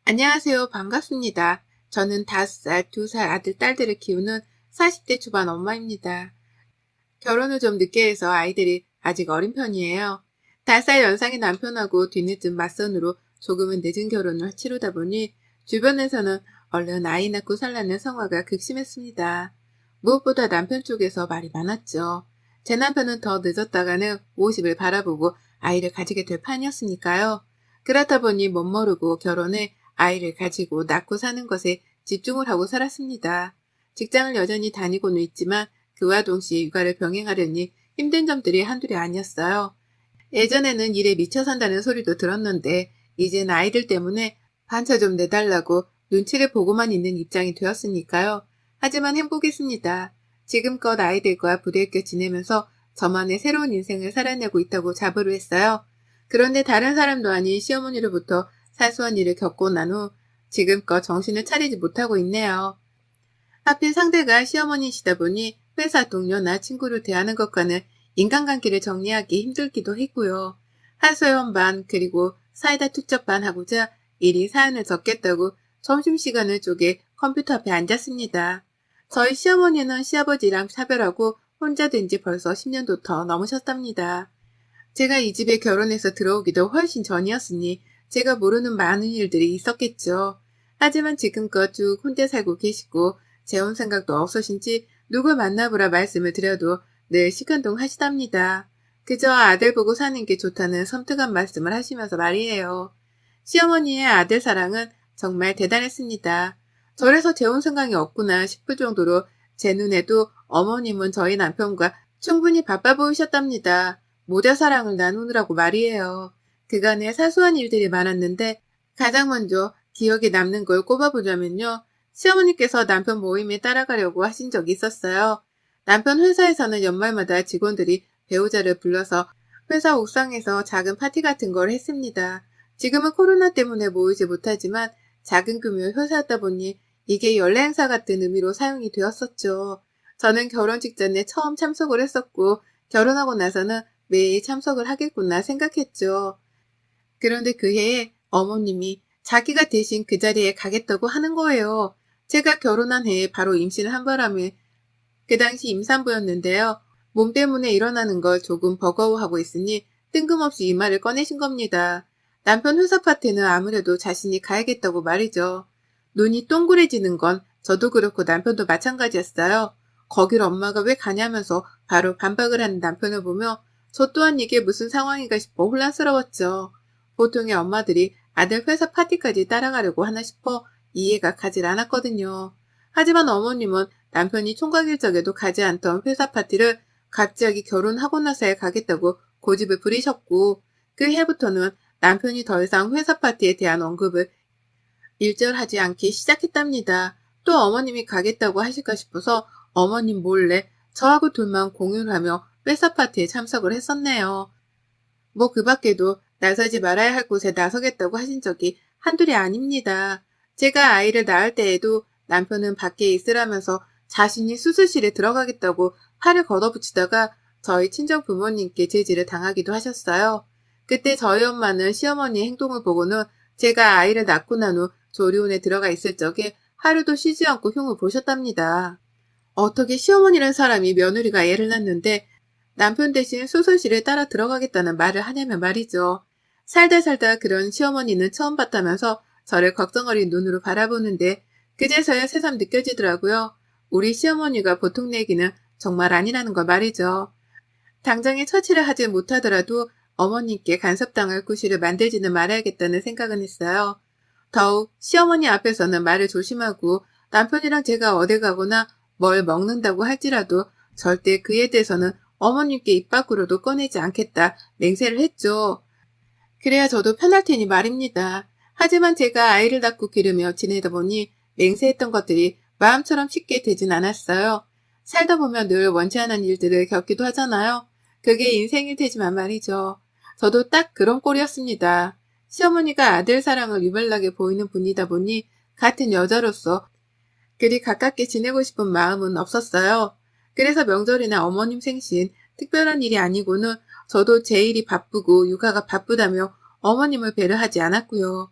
안녕하세요. 반갑습니다. 저는 5살, 2살 아들, 딸들을 키우는 40대 초반 엄마입니다. 결혼을 좀 늦게 해서 아이들이 아직 어린 편이에요. 5살 연상의 남편하고 뒤늦은 맞선으로 조금은 늦은 결혼을 치르다 보니 주변에서는 얼른 아이 낳고 살라는 성화가 극심했습니다. 무엇보다 남편 쪽에서 말이 많았죠. 제 남편은 더 늦었다가는 50을 바라보고 아이를 가지게 될 판이었으니까요. 그렇다 보니 멋모르고 결혼해 아이를 가지고 낳고 사는 것에 집중을 하고 살았습니다. 직장을 여전히 다니고는 있지만 그와 동시에 육아를 병행하려니 힘든 점들이 한둘이 아니었어요. 예전에는 일에 미쳐 산다는 소리도 들었는데 이젠 아이들 때문에 반차 좀 내달라고 눈치를 보고만 있는 입장이 되었으니까요. 하지만 행복했습니다. 지금껏 아이들과 부대껴 지내면서 저만의 새로운 인생을 살아내고 있다고 자부를 했어요. 그런데 다른 사람도 아닌 시어머니로부터 사소한 일을 겪고 난 후 지금껏 정신을 차리지 못하고 있네요. 하필 상대가 시어머니시다 보니 회사 동료나 친구를 대하는 것과는 인간관계를 정리하기 힘들기도 했고요. 하소연 반 그리고 사이다 투척 반 하고자 일이 사연을 적겠다고 점심시간을 쪼개 컴퓨터 앞에 앉았습니다. 저희 시어머니는 시아버지랑 차별하고 혼자 된 지 벌써 10년도 더 넘으셨답니다. 제가 이 집에 결혼해서 들어오기도 훨씬 전이었으니 제가 모르는 많은 일들이 있었겠죠. 하지만 지금껏 쭉 혼자 살고 계시고 재혼 생각도 없으신지 누굴 만나보라 말씀을 드려도 늘 시큰둥 하시답니다. 그저 아들 보고 사는 게 좋다는 섬뜩한 말씀을 하시면서 말이에요. 시어머니의 아들 사랑은 정말 대단했습니다. 저래서 재혼 생각이 없구나 싶을 정도로 제 눈에도 어머님은 저희 남편과 충분히 바빠 보이셨답니다. 모자 사랑을 나누느라고 말이에요. 그간에 사소한 일들이 많았는데 가장 먼저 기억에 남는 걸 꼽아보자면요. 시어머니께서 남편 모임에 따라가려고 하신 적이 있었어요. 남편 회사에서는 연말마다 직원들이 배우자를 불러서 회사 옥상에서 작은 파티 같은 걸 했습니다. 지금은 코로나 때문에 모이지 못하지만 작은 규모의 회사였다 보니 이게 연례 행사 같은 의미로 사용이 되었었죠. 저는 결혼 직전에 처음 참석을 했었고 결혼하고 나서는 매일 참석을 하겠구나 생각했죠. 그런데 그 해에 어머님이 자기가 대신 그 자리에 가겠다고 하는 거예요. 제가 결혼한 해에 바로 임신을 한 바람에 그 당시 임산부였는데요. 몸 때문에 일어나는 걸 조금 버거워하고 있으니 뜬금없이 이 말을 꺼내신 겁니다. 남편 회사 파티는 아무래도 자신이 가야겠다고 말이죠. 눈이 동그래지는 건 저도 그렇고 남편도 마찬가지였어요. 거길 엄마가 왜 가냐면서 바로 반박을 하는 남편을 보며 저 또한 이게 무슨 상황인가 싶어 혼란스러웠죠. 보통의 엄마들이 아들 회사 파티까지 따라가려고 하나 싶어 이해가 가질 않았거든요. 하지만 어머님은 남편이 총각 일적에도 가지 않던 회사 파티를 갑자기 결혼하고 나서야 가겠다고 고집을 부리셨고 그 해부터는 남편이 더 이상 회사 파티에 대한 언급을 일절하지 않기 시작했답니다. 또 어머님이 가겠다고 하실까 싶어서 어머님 몰래 저하고 둘만 공유를 하며 회사 파티에 참석을 했었네요. 뭐 그 밖에도 나서지 말아야 할 곳에 나서겠다고 하신 적이 한둘이 아닙니다. 제가 아이를 낳을 때에도 남편은 밖에 있으라면서 자신이 수술실에 들어가겠다고 팔을 걷어붙이다가 저희 친정 부모님께 제지를 당하기도 하셨어요. 그때 저희 엄마는 시어머니의 행동을 보고는 제가 아이를 낳고 난 후 조리원에 들어가 있을 적에 하루도 쉬지 않고 흉을 보셨답니다. 어떻게 시어머니란 사람이 며느리가 애를 낳는데 남편 대신 수술실에 따라 들어가겠다는 말을 하냐면 말이죠. 살다 살다 그런 시어머니는 처음 봤다면서 저를 걱정 어린 눈으로 바라보는데 그제서야 새삼 느껴지더라고요. 우리 시어머니가 보통 내기는 정말 아니라는 걸 말이죠. 당장에 처치를 하지 못하더라도 어머님께 간섭당할 구실을 만들지는 말아야겠다는 생각은 했어요. 더욱 시어머니 앞에서는 말을 조심하고 남편이랑 제가 어디 가거나 뭘 먹는다고 할지라도 절대 그에 대해서는 어머님께 입 밖으로도 꺼내지 않겠다 맹세를 했죠. 그래야 저도 편할 테니 말입니다. 하지만 제가 아이를 낳고 기르며 지내다 보니 맹세했던 것들이 마음처럼 쉽게 되진 않았어요. 살다 보면 늘 원치 않은 일들을 겪기도 하잖아요. 그게 인생일 테지만 말이죠. 저도 딱 그런 꼴이었습니다. 시어머니가 아들 사랑을 유별나게 보이는 분이다 보니 같은 여자로서 그리 가깝게 지내고 싶은 마음은 없었어요. 그래서 명절이나 어머님 생신, 특별한 일이 아니고는 저도 제 일이 바쁘고 육아가 바쁘다며 어머님을 배려하지 않았고요.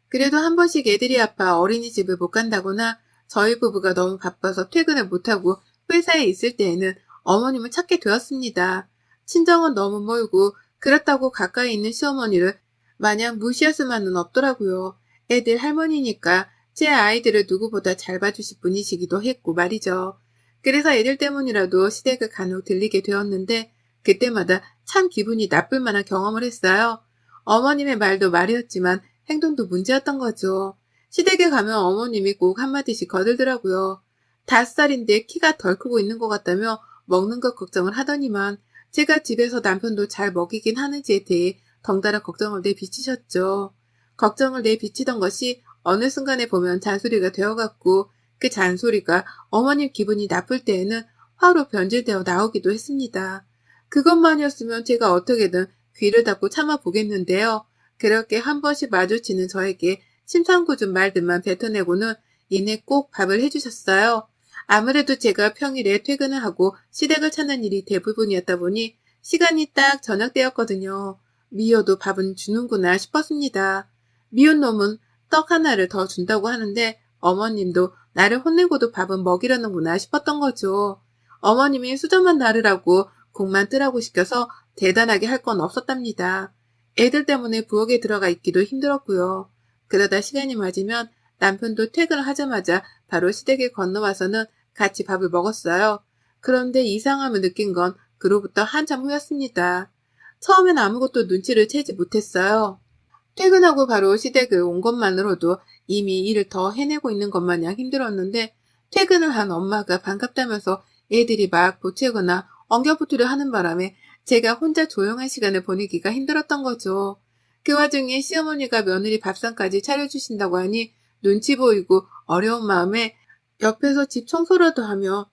그래도 한 번씩 애들이 아파 어린이집을 못 간다거나 저희 부부가 너무 바빠서 퇴근을 못하고 회사에 있을 때에는 어머님을 찾게 되었습니다. 친정은 너무 멀고 그렇다고 가까이 있는 시어머니를 마냥 무시할 수만은 없더라고요. 애들 할머니니까 제 아이들을 누구보다 잘 봐주실 분이시기도 했고 말이죠. 그래서 애들 때문이라도 시댁을 간혹 들리게 되었는데 그때마다 참 기분이 나쁠 만한 경험을 했어요. 어머님의 말도 말이었지만 행동도 문제였던 거죠. 시댁에 가면 어머님이 꼭 한마디씩 거들더라고요. 5살인데 키가 덜 크고 있는 것 같다며 먹는 것 걱정을 하더니만 제가 집에서 남편도 잘 먹이긴 하는지에 대해 덩달아 걱정을 내비치셨죠. 걱정을 내비치던 것이 어느 순간에 보면 잔소리가 되어갔고 그 잔소리가 어머님 기분이 나쁠 때에는 화로 변질되어 나오기도 했습니다. 그것만이었으면 제가 어떻게든 귀를 닫고 참아보겠는데요. 그렇게 한 번씩 마주치는 저에게 심상궂은 말들만 뱉어내고는 이내 꼭 밥을 해주셨어요. 아무래도 제가 평일에 퇴근을 하고 시댁을 찾는 일이 대부분이었다 보니 시간이 딱 저녁 때였거든요. 미워도 밥은 주는구나 싶었습니다. 미운 놈은 떡 하나를 더 준다고 하는데 어머님도 나를 혼내고도 밥은 먹이려는구나 싶었던 거죠. 어머님이 수저만 나르라고 국만 뜨라고 시켜서 대단하게 할 건 없었답니다. 애들 때문에 부엌에 들어가 있기도 힘들었고요. 그러다 시간이 맞으면 남편도 퇴근을 하자마자 바로 시댁에 건너와서는 같이 밥을 먹었어요. 그런데 이상함을 느낀 건 그로부터 한참 후였습니다. 처음엔 아무것도 눈치를 채지 못했어요. 퇴근하고 바로 시댁을 온 것만으로도 이미 일을 더 해내고 있는 것 마냥 힘들었는데 퇴근을 한 엄마가 반갑다면서 애들이 막 보채거나 엉겨붙으려 하는 바람에 제가 혼자 조용한 시간을 보내기가 힘들었던 거죠. 그 와중에 시어머니가 며느리 밥상까지 차려주신다고 하니 눈치 보이고 어려운 마음에 옆에서 집 청소라도 하며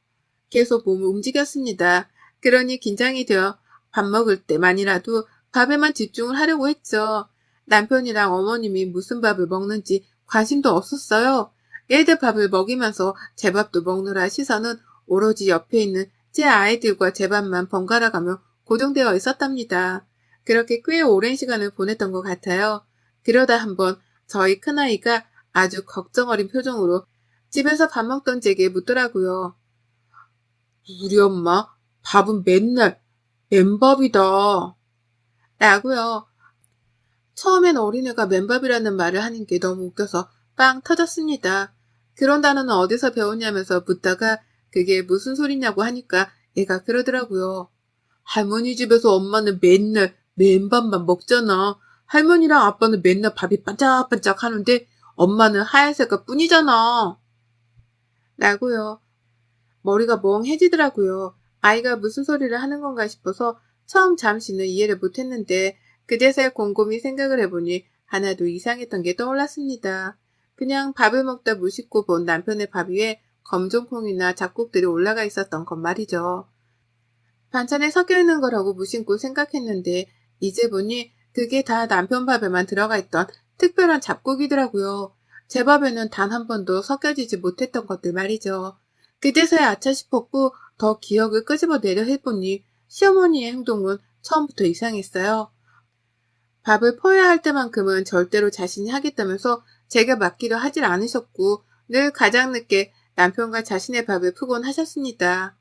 계속 몸을 움직였습니다. 그러니 긴장이 되어 밥 먹을 때만이라도 밥에만 집중을 하려고 했죠. 남편이랑 어머님이 무슨 밥을 먹는지 관심도 없었어요. 애들 밥을 먹이면서 제 밥도 먹느라 시선은 오로지 옆에 있는 제 아이들과 제 밥만 번갈아 가며 고정되어 있었답니다. 그렇게 꽤 오랜 시간을 보냈던 것 같아요. 그러다 한번 저희 큰아이가 아주 걱정 어린 표정으로 집에서 밥 먹던 제게 묻더라고요. 우리 엄마 밥은 맨날 맨밥이다. 라고요. 처음엔 어린애가 맨밥이라는 말을 하는 게 너무 웃겨서 빵 터졌습니다. 그런 단어는 어디서 배웠냐면서 묻다가 그게 무슨 소리냐고 하니까 얘가 그러더라고요. 할머니 집에서 엄마는 맨날 맨밥만 먹잖아. 할머니랑 아빠는 맨날 밥이 반짝반짝 하는데 엄마는 하얀색깔 뿐이잖아. 라고요. 머리가 멍해지더라고요. 아이가 무슨 소리를 하는 건가 싶어서 처음 잠시는 이해를 못했는데 그제서야 곰곰이 생각을 해보니 하나도 이상했던 게 떠올랐습니다. 그냥 밥을 먹다 무심코 본 남편의 밥 위에 검정콩이나 잡곡들이 올라가 있었던 것 말이죠. 반찬에 섞여 있는 거라고 무심코 생각했는데 이제 보니 그게 다 남편 밥에만 들어가 있던 특별한 잡곡이더라고요. 제 밥에는 단 한 번도 섞여지지 못했던 것들 말이죠. 그제서야 아차 싶었고 더 기억을 끄집어내려 해보니 시어머니의 행동은 처음부터 이상했어요. 밥을 퍼야 할 때만큼은 절대로 자신이 하겠다면서 제가 맡기려 하질 않으셨고 늘 가장 늦게 남편과 자신의 밥을 푸곤 하셨습니다.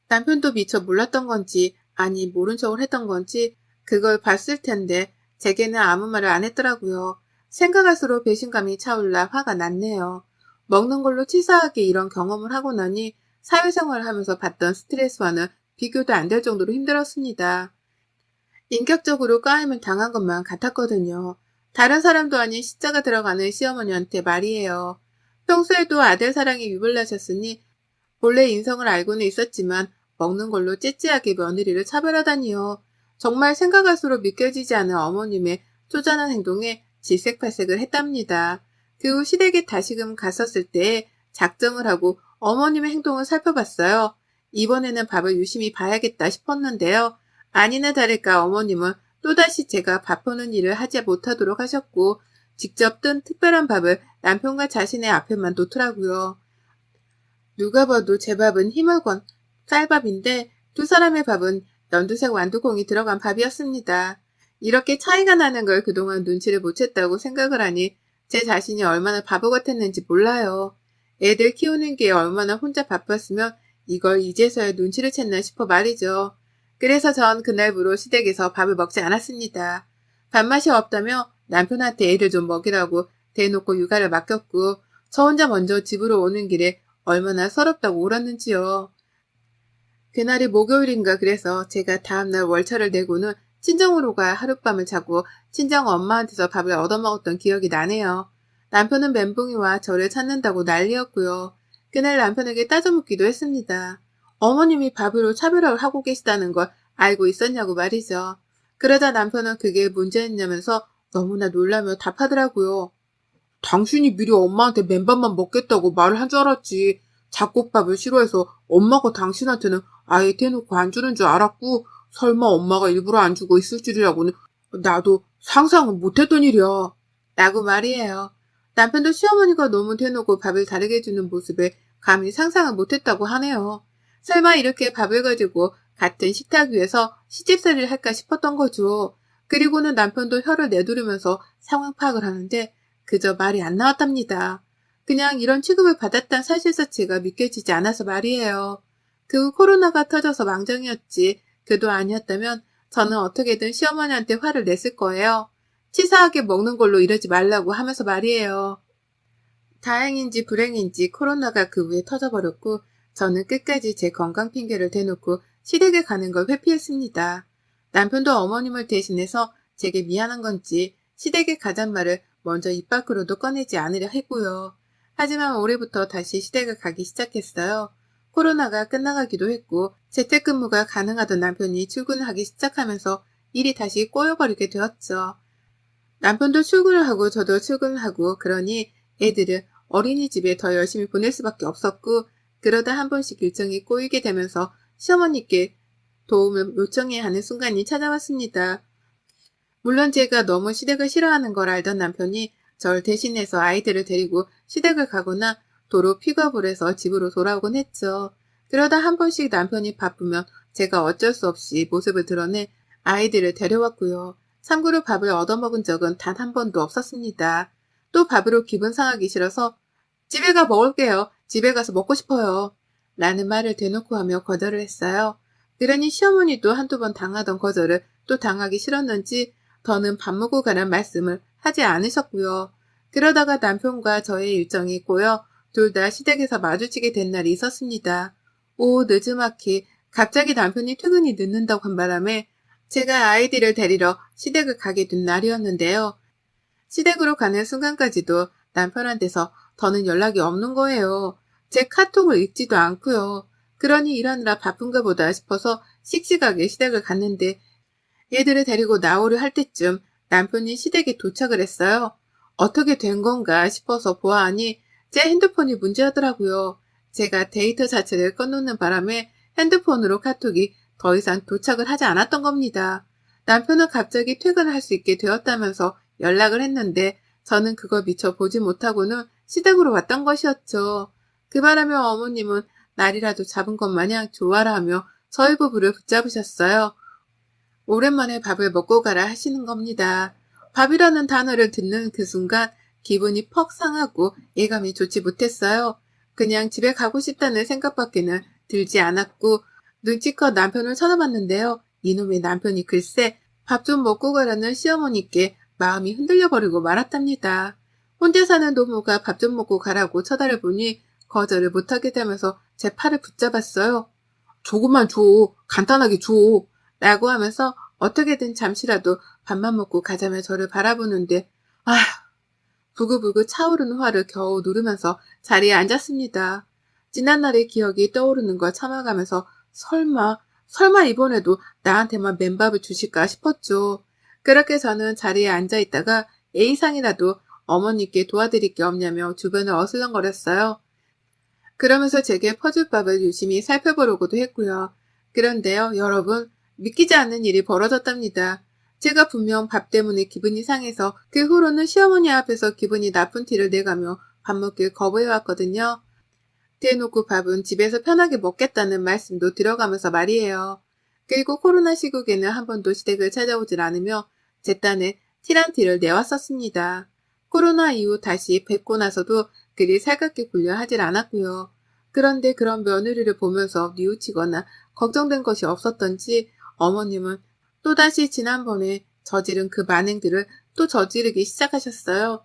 남편도 미처 몰랐던 건지 아니 모른 척을 했던 건지 그걸 봤을 텐데 제게는 아무 말을 안 했더라고요. 생각할수록 배신감이 차올라 화가 났네요. 먹는 걸로 치사하게 이런 경험을 하고 나니 사회생활을 하면서 받던 스트레스와는 비교도 안 될 정도로 힘들었습니다. 인격적으로 까임을 당한 것만 같았거든요. 다른 사람도 아닌 시자가 들어가는 시어머니한테 말이에요. 평소에도 아들 사랑이 유불나셨으니 본래 인성을 알고는 있었지만 먹는 걸로 째째하게 며느리를 차별하다니요. 정말 생각할수록 믿겨지지 않은 어머님의 쪼잔한 행동에 질색팔색을 했답니다. 그 후 시댁에 다시금 갔었을 때 작정을 하고 어머님의 행동을 살펴봤어요. 이번에는 밥을 유심히 봐야겠다 싶었는데요. 아니나 다를까 어머님은 또다시 제가 밥 보는 일을 하지 못하도록 하셨고 직접 뜬 특별한 밥을 남편과 자신의 앞에만 놓더라고요. 누가 봐도 제 밥은 희물건 쌀밥인데 두 사람의 밥은 연두색 완두콩이 들어간 밥이었습니다. 이렇게 차이가 나는 걸 그동안 눈치를 못 챘다고 생각을 하니 제 자신이 얼마나 바보 같았는지 몰라요. 애들 키우는 게 얼마나 혼자 바빴으면 이걸 이제서야 눈치를 챘나 싶어 말이죠. 그래서 전 그날부로 시댁에서 밥을 먹지 않았습니다. 밥맛이 없다며 남편한테 애를 좀 먹이라고 대놓고 육아를 맡겼고 저 혼자 먼저 집으로 오는 길에 얼마나 서럽다고 울었는지요. 그날이 목요일인가 그래서 제가 다음날 월차를 내고는 친정으로 가 하룻밤을 자고 친정 엄마한테서 밥을 얻어먹었던 기억이 나네요. 남편은 멘붕이와 저를 찾는다고 난리였고요. 그날 남편에게 따져묻기도 했습니다. 어머님이 밥으로 차별을 하고 계시다는 걸 알고 있었냐고 말이죠. 그러자 남편은 그게 문제였냐면서 너무나 놀라며 답하더라고요. 당신이 미리 엄마한테 맨밥만 먹겠다고 말을 한 줄 알았지. 잡곡밥을 싫어해서 엄마가 당신한테는 아예 대놓고 안 주는 줄 알았고 설마 엄마가 일부러 안 주고 있을 줄이라고는 나도 상상은 못했던 일이야. 라고 말이에요. 남편도 시어머니가 너무 대놓고 밥을 다르게 주는 모습에 감히 상상을 못했다고 하네요. 설마 이렇게 밥을 가지고 같은 식탁 위에서 시집살이를 할까 싶었던 거죠. 그리고는 남편도 혀를 내두르면서 상황 파악을 하는데 그저 말이 안 나왔답니다. 그냥 이런 취급을 받았다는 사실 자체가 믿겨지지 않아서 말이에요. 그 코로나가 터져서 망정이었지 그도 아니었다면 저는 어떻게든 시어머니한테 화를 냈을 거예요. 치사하게 먹는 걸로 이러지 말라고 하면서 말이에요. 다행인지 불행인지 코로나가 그 후에 터져버렸고 저는 끝까지 제 건강 핑계를 대놓고 시댁에 가는 걸 회피했습니다. 남편도 어머님을 대신해서 제게 미안한 건지 시댁에 가잔 말을 먼저 입 밖으로도 꺼내지 않으려 했고요. 하지만 올해부터 다시 시댁을 가기 시작했어요. 코로나가 끝나가기도 했고 재택근무가 가능하던 남편이 출근을 하기 시작하면서 일이 다시 꼬여버리게 되었죠. 남편도 출근을 하고 저도 출근을 하고 그러니 애들을 어린이집에 더 열심히 보낼 수밖에 없었고 그러다 한 번씩 일정이 꼬이게 되면서 시어머니께 도움을 요청해야 하는 순간이 찾아왔습니다. 물론 제가 너무 시댁을 싫어하는 걸 알던 남편이 절 대신해서 아이들을 데리고 시댁을 가거나 도로 픽업을 해서 집으로 돌아오곤 했죠. 그러다 한 번씩 남편이 바쁘면 제가 어쩔 수 없이 모습을 드러내 아이들을 데려왔고요. 참고로 밥을 얻어먹은 적은 단 한 번도 없었습니다. 또 밥으로 기분 상하기 싫어서 집에 가 먹을게요. 집에 가서 먹고 싶어요. 라는 말을 대놓고 하며 거절을 했어요. 그러니 시어머니도 한두 번 당하던 거절을 또 당하기 싫었는지 더는 밥 먹고 가란 말씀을 하지 않으셨고요. 그러다가 남편과 저의 일정이 꼬여 둘 다 시댁에서 마주치게 된 날이 있었습니다. 늦지막히 갑자기 남편이 퇴근이 늦는다고 한 바람에 제가 아이들을 데리러 시댁을 가게 된 날이었는데요. 시댁으로 가는 순간까지도 남편한테서 더는 연락이 없는 거예요. 제 카톡을 읽지도 않고요. 그러니 일하느라 바쁜가 보다 싶어서 씩씩하게 시댁을 갔는데 얘들을 데리고 나오려 할 때쯤 남편이 시댁에 도착을 했어요. 어떻게 된 건가 싶어서 보아하니 제 핸드폰이 문제였더라고요. 제가 데이터 자체를 꺼놓는 바람에 핸드폰으로 카톡이 더 이상 도착을 하지 않았던 겁니다. 남편은 갑자기 퇴근을 할 수 있게 되었다면서 연락을 했는데 저는 그걸 미처 보지 못하고는 시댁으로 왔던 것이었죠. 그 바람에 어머님은 날이라도 잡은 것 마냥 좋아라 하며 저희 부부를 붙잡으셨어요. 오랜만에 밥을 먹고 가라 하시는 겁니다. 밥이라는 단어를 듣는 그 순간 기분이 퍽 상하고 예감이 좋지 못했어요. 그냥 집에 가고 싶다는 생각밖에는 들지 않았고 눈치껏 남편을 쳐다봤는데요. 이놈의 남편이 글쎄 밥 좀 먹고 가라는 시어머니께 마음이 흔들려버리고 말았답니다. 혼자 사는 노모가 밥 좀 먹고 가라고 쳐다를 보니 거절을 못하게 되면서 제 팔을 붙잡았어요. 조금만 줘. 간단하게 줘. 라고 하면서 어떻게든 잠시라도 밥만 먹고 가자며 저를 바라보는데 아휴 부글부글 차오르는 화를 겨우 누르면서 자리에 앉았습니다. 지난날의 기억이 떠오르는 걸 참아가면서 설마 이번에도 나한테만 맨밥을 주실까 싶었죠. 그렇게 저는 자리에 앉아있다가 A상이라도 어머니께 도와드릴 게 없냐며 주변을 어슬렁거렸어요. 그러면서 제게 퍼즐밥을 유심히 살펴보려고도 했고요. 그런데요, 여러분, 믿기지 않는 일이 벌어졌답니다. 제가 분명 밥 때문에 기분이 상해서 그 후로는 시어머니 앞에서 기분이 나쁜 티를 내가며 밥 먹길 거부해왔거든요. 대놓고 밥은 집에서 편하게 먹겠다는 말씀도 들어가면서 말이에요. 그리고 코로나 시국에는 한 번도 시댁을 찾아오질 않으며 제 딴에 티란 티를 내왔었습니다. 코로나 이후 다시 뵙고 나서도 그리 살갑게 굴려 하질 않았고요. 그런데 그런 며느리를 보면서 뉘우치거나 걱정된 것이 없었던지 어머님은 또다시 지난번에 저지른 그 만행들을 또 저지르기 시작하셨어요.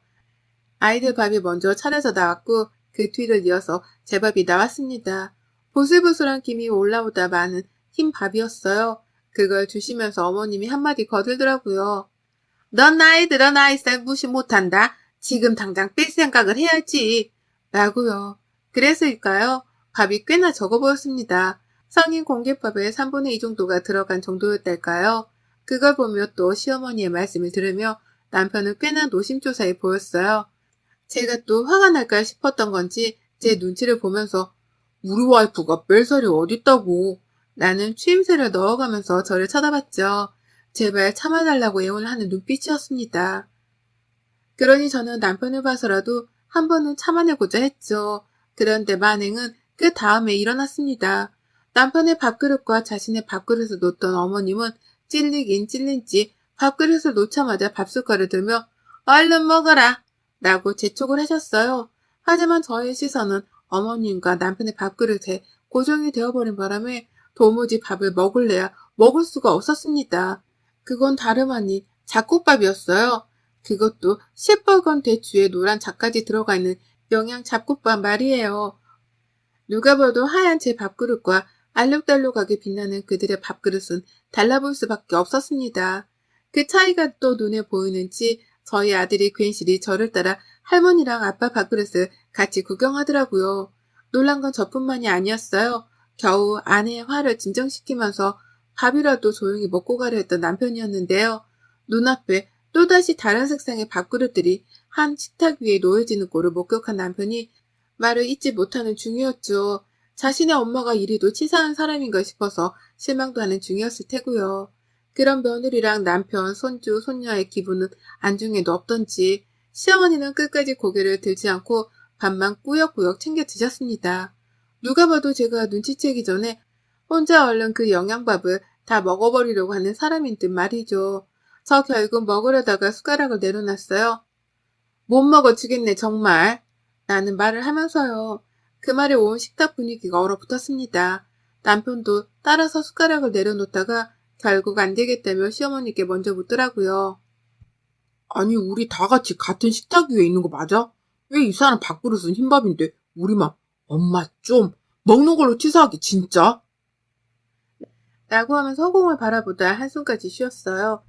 아이들 밥이 먼저 차려져 나왔고 그 뒤를 이어서 제 밥이 나왔습니다. 보슬보슬한 김이 올라오다 마는 흰 밥이었어요. 그걸 주시면서 어머님이 한마디 거들더라고요. 넌 나이 들어 나이살 무시 못한다. 지금 당장 뺄 생각을 해야지. 라고요. 그래서일까요? 밥이 꽤나 적어 보였습니다. 성인 공깃밥의 3분의 2 정도가 들어간 정도였달까요? 그걸 보며 또 시어머니의 말씀을 들으며 남편은 꽤나 노심초사해 보였어요. 제가 또 화가 날까 싶었던 건지 제 눈치를 보면서 우리 와이프가 뺄 살이 어딨다고 라는 추임새를 넣어가면서 저를 쳐다봤죠. 제발 참아달라고 애원을 하는 눈빛이었습니다. 그러니 저는 남편을 봐서라도 한 번은 참아내고자 했죠. 그런데 만행은 그 다음에 일어났습니다. 남편의 밥그릇과 자신의 밥그릇을 놓던 어머님은 찔리긴 찔린지 밥그릇을 놓자마자 밥숟갈을 들며 얼른 먹어라 라고 재촉을 하셨어요. 하지만 저의 시선은 어머님과 남편의 밥그릇에 고정이 되어버린 바람에 도무지 밥을 먹을래야 먹을 수가 없었습니다. 그건 다름 아닌 잡곡밥이었어요. 그것도 시뻘건 대추에 노란 잡까지 들어가 있는 영양 잡곡밥 말이에요. 누가 봐도 하얀 제 밥그릇과 알록달록하게 빛나는 그들의 밥그릇은 달라볼 수밖에 없었습니다. 그 차이가 또 눈에 보이는지 저희 아들이 괜시리 저를 따라 할머니랑 아빠 밥그릇을 같이 구경하더라고요. 놀란 건 저뿐만이 아니었어요. 겨우 아내의 화를 진정시키면서 밥이라도 조용히 먹고 가려 했던 남편이었는데요. 눈앞에 또다시 다른 색상의 밥그릇들이 한 식탁 위에 놓여지는 꼴을 목격한 남편이 말을 잇지 못하는 중이었죠. 자신의 엄마가 이리도 치사한 사람인가 싶어서 실망도 하는 중이었을 테고요. 그런 며느리랑 남편, 손주, 손녀의 기분은 안중에도 없던지 시어머니는 끝까지 고개를 들지 않고 밥만 꾸역꾸역 챙겨 드셨습니다. 누가 봐도 제가 눈치채기 전에 혼자 얼른 그 영양밥을 다 먹어버리려고 하는 사람인 듯 말이죠. 저 결국 먹으려다가 숟가락을 내려놨어요. 못 먹어주겠네 정말. 라는 말을 하면서요. 그 말에 온 식탁 분위기가 얼어붙었습니다. 남편도 따라서 숟가락을 내려놓다가 결국 안 되겠다며 시어머니께 먼저 묻더라고요. 아니 우리 다 같이 같은 식탁 위에 있는 거 맞아? 왜 이 사람 밥그릇은 흰밥인데 우리만 엄마 좀 먹는 걸로 치사하게 진짜? 라고 하면서 허공을 바라보다 한숨까지 쉬었어요.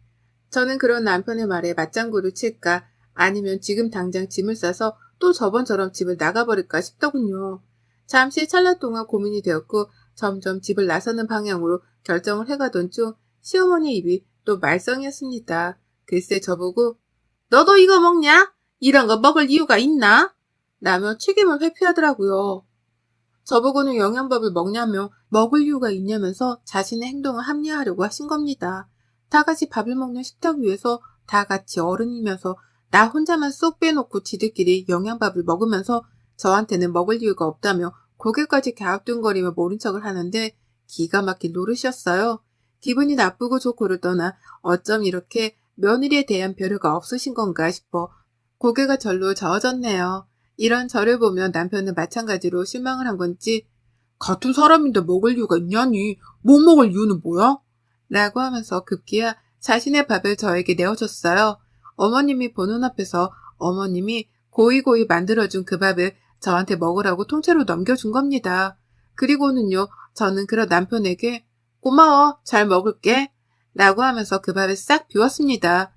저는 그런 남편의 말에 맞장구를 칠까 아니면 지금 당장 짐을 싸서 또 저번처럼 집을 나가버릴까 싶더군요. 잠시 찰나 동안 고민이 되었고 점점 집을 나서는 방향으로 결정을 해가던 중 시어머니 입이 또 말썽이었습니다. 글쎄 저보고 너도 이거 먹냐? 이런 거 먹을 이유가 있나? 라며 책임을 회피하더라고요. 저보고는 영양밥을 먹냐며 먹을 이유가 있냐면서 자신의 행동을 합리화하려고 하신 겁니다. 다 같이 밥을 먹는 식탁 위에서 다 같이 어른이면서 나 혼자만 쏙 빼놓고 지들끼리 영양밥을 먹으면서 저한테는 먹을 이유가 없다며 고개까지 갸우뚱거리며 모른 척을 하는데 기가 막힌 노릇이었어요. 기분이 나쁘고 좋고를 떠나 어쩜 이렇게 며느리에 대한 배려가 없으신 건가 싶어 고개가 절로 저어졌네요. 이런 저를 보면 남편은 마찬가지로 실망을 한 건지 같은 사람인데 먹을 이유가 있냐니 못 먹을 이유는 뭐야? 라고 하면서 급기야 자신의 밥을 저에게 내어줬어요. 어머님이 보는 앞에서 어머님이 고이고이 만들어준 그 밥을 저한테 먹으라고 통째로 넘겨준 겁니다. 그리고는요, 저는 그런 남편에게 고마워, 잘 먹을게 라고 하면서 그 밥을 싹 비웠습니다.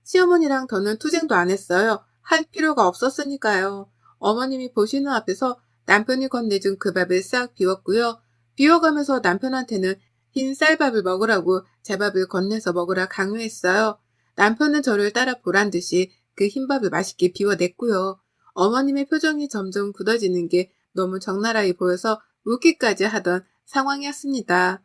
시어머니랑 더는 투쟁도 안 했어요. 할 필요가 없었으니까요. 어머님이 보시는 앞에서 남편이 건네준 그 밥을 싹 비웠고요. 비워가면서 남편한테는 흰 쌀밥을 먹으라고 제 밥을 건네서 먹으라 강요했어요. 남편은 저를 따라 보란 듯이 그 흰밥을 맛있게 비워냈고요. 어머님의 표정이 점점 굳어지는 게 너무 적나라해 보여서 웃기까지 하던 상황이었습니다.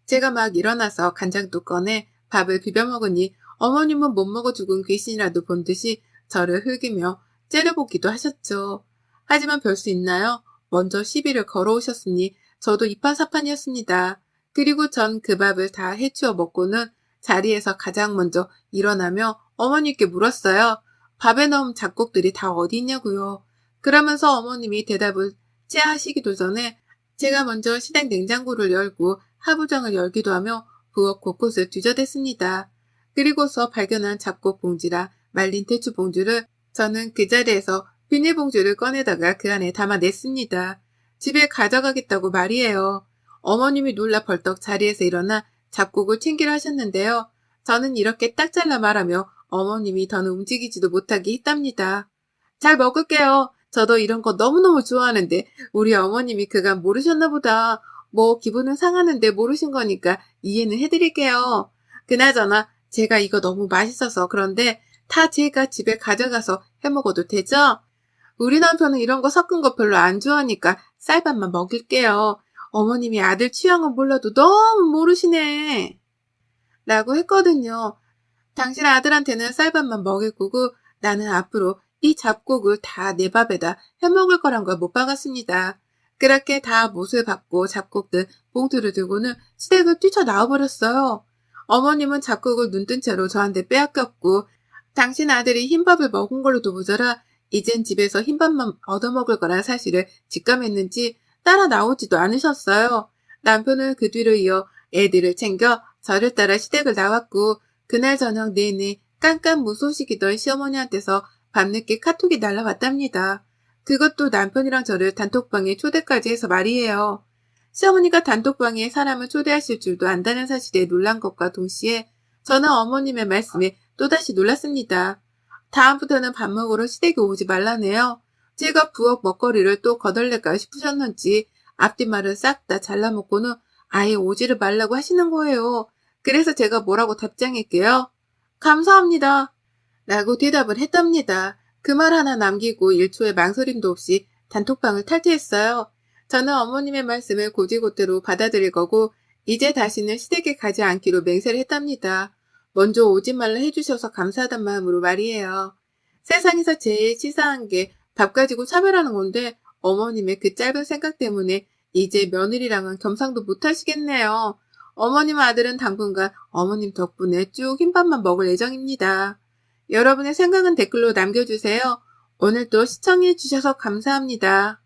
제가 막 일어나서 간장도 꺼내 밥을 비벼 먹으니 어머님은 못 먹어 죽은 귀신이라도 본 듯이 저를 흘기며 째려보기도 하셨죠. 하지만 별 수 있나요? 먼저 시비를 걸어오셨으니 저도 이판사판이었습니다. 그리고 전 그 밥을 다 해치워 먹고는 자리에서 가장 먼저 일어나며 어머니께 물었어요. 밥에 넣은 잡곡들이 다 어디 있냐고요. 그러면서 어머님이 대답을 하시기도 전에 제가 먼저 시댁 냉장고를 열고 하부장을 열기도 하며 부엌 곳곳을 뒤져댔습니다. 그리고서 발견한 잡곡 봉지랑 말린 대추 봉지를 저는 그 자리에서 비닐봉지를 꺼내다가 그 안에 담아냈습니다. 집에 가져가겠다고 말이에요. 어머님이 놀라 벌떡 자리에서 일어나 잡곡을 챙기려 하셨는데요. 저는 이렇게 딱 잘라 말하며 어머님이 더는 움직이지도 못하게 했답니다. 잘 먹을게요. 저도 이런 거 너무너무 좋아하는데 우리 어머님이 그간 모르셨나 보다. 뭐 기분은 상하는데 모르신 거니까 이해는 해드릴게요. 그나저나 제가 이거 너무 맛있어서 그런데 다 제가 집에 가져가서 해먹어도 되죠? 우리 남편은 이런 거 섞은 거 별로 안 좋아하니까 쌀밥만 먹일게요. 어머님이 아들 취향은 몰라도 너무 모르시네. 라고 했거든요. 당신 아들한테는 쌀밥만 먹일 거고 나는 앞으로 이 잡곡을 다 내 밥에다 해먹을 거란 걸 못 박았습니다. 그렇게 다 못을 받고 잡곡 든 봉투를 들고는 시댁을 뛰쳐나와버렸어요. 어머님은 잡곡을 눈뜬 채로 저한테 빼앗겼고 당신 아들이 흰밥을 먹은 걸로도 모자라 이젠 집에서 흰밥만 얻어먹을 거란 사실을 직감했는지 따라 나오지도 않으셨어요. 남편은 그 뒤로 이어 애들을 챙겨 저를 따라 시댁을 나왔고 그날 저녁 내내 깜깜무소식이던 시어머니한테서 밤늦게 카톡이 날라왔답니다. 그것도 남편이랑 저를 단톡방에 초대까지 해서 말이에요. 시어머니가 단톡방에 사람을 초대하실 줄도 안다는 사실에 놀란 것과 동시에 저는 어머님의 말씀에 또다시 놀랐습니다. 다음부터는 밥 먹으러 시댁에 오지 말라네요. 제가 부엌 먹거리를 또 거덜낼까 싶으셨는지 앞뒷말을 싹 다 잘라먹고는 아예 오지를 말라고 하시는 거예요. 그래서 제가 뭐라고 답장할게요. 감사합니다. 라고 대답을 했답니다. 그 말 하나 남기고 1초의 망설임도 없이 단톡방을 탈퇴했어요. 저는 어머님의 말씀을 곧이곧대로 받아들일 거고 이제 다시는 시댁에 가지 않기로 맹세를 했답니다. 먼저 오지 말라 해주셔서 감사하단 마음으로 말이에요. 세상에서 제일 치사한 게 밥 가지고 차별하는 건데 어머님의 그 짧은 생각 때문에 이제 며느리랑은 겸상도 못 하시겠네요. 어머님 아들은 당분간 어머님 덕분에 쭉 흰밥만 먹을 예정입니다. 여러분의 생각은 댓글로 남겨주세요. 오늘도 시청해주셔서 감사합니다.